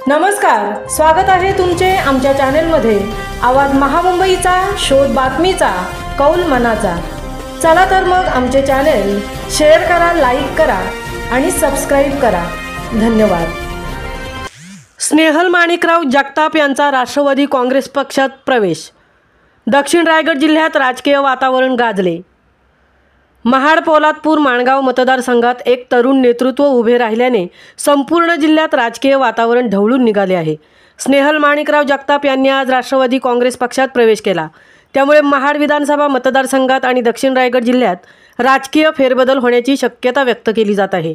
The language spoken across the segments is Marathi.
नमस्कार, स्वागत आहे तुमचे आमच्या चॅनलमध्ये। आवाज महामुंबईचा, शोध बातमीचा, कौल मनाचा। चला तर मग आमचे चॅनल शेअर करा, लाईक करा आणि सबस्क्राइब करा। धन्यवाद। स्नेहल माणिकराव जगताप यांचा राष्ट्रवादी काँग्रेस पक्षात प्रवेश। दक्षिण रायगड जिल्ह्यात राजकीय वातावरण गाजले। महाड पोलादपूर माणगाव मतदारसंघात एक तरुण नेतृत्व उभे राहिल्याने संपूर्ण जिल्ह्यात राजकीय वातावरण ढवळून निघाले आहे। स्नेहल माणिकराव जगताप यांनी आज राष्ट्रवादी काँग्रेस पक्षात प्रवेश केला। त्यामुळे महाड विधानसभा मतदारसंघात आणि दक्षिण रायगड जिल्ह्यात राजकीय फेरबदल होण्याची शक्यता व्यक्त केली जात आहे।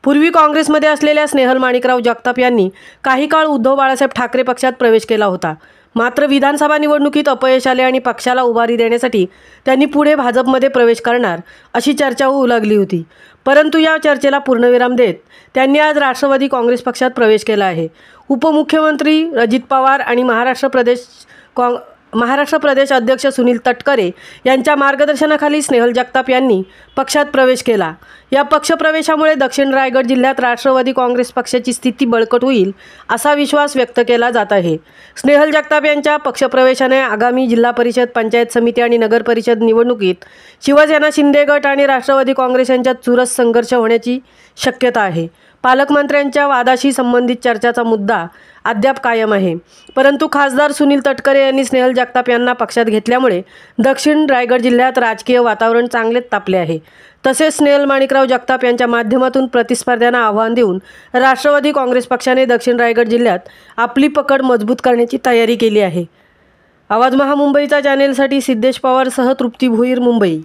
पूर्वी काँग्रेसमध्ये असलेल्या स्नेहल माणिकराव जगताप यांनी काही काळ उद्धव बाळासाहेब ठाकरे पक्षात प्रवेश केला होता। मात्र विधानसभा निवडणुकीत अपयश आले आणि पक्षाला उभारी देण्यासाठी त्यांनी पुढे भाजपमध्ये प्रवेश करणार अशी चर्चा होऊ लागली होती। परंतु या चर्चेला पूर्णविराम देत त्यांनी आज राष्ट्रवादी काँग्रेस पक्षात प्रवेश केला आहे। उपमुख्यमंत्री अजित पवार आणि महाराष्ट्र प्रदेश अध्यक्ष सुनील तटकरे यांच्या मार्गदर्शनाखाली स्नेहल जगताप यांनी पक्षात प्रवेश केला। या पक्षप्रवेशामुळे दक्षिण रायगड जिल्ह्यात राष्ट्रवादी काँग्रेस पक्षाची स्थिती बळकट होईल असा विश्वास व्यक्त केला जात आहे। स्नेहल जगताप यांच्या पक्षप्रवेशाने आगामी जिल्हा परिषद, पंचायत समिती आणि नगर परिषद निवडणुकीत शिवसेना शिंदे गट आणि राष्ट्रवादी काँग्रेस यांच्यात चुरस संघर्ष होण्याची शक्यता आहे। पालकमंत्र्यांच्या वादाशी संबंधित चर्चाचा मुद्दा अद्याप कायम आहे। परंतु खासदार सुनील तटकरे यांनी स्नेहल जगताप यांना पक्षात घेतल्यामुळे दक्षिण रायगड जिल्ह्यात राजकीय वातावरण चांगलेच तापले आहे। तसेच स्नेहल माणिकराव जगताप यांच्या माध्यमातून प्रतिस्पर्ध्यांना आव्हान देऊन राष्ट्रवादी काँग्रेस पक्षाने दक्षिण रायगड जिल्ह्यात आपली पकड मजबूत करण्याची तयारी केली आहे। आवाज महामुंबईचा चॅनेलसाठी सिद्धेश पवारसह तृप्ती भोईर, मुंबई।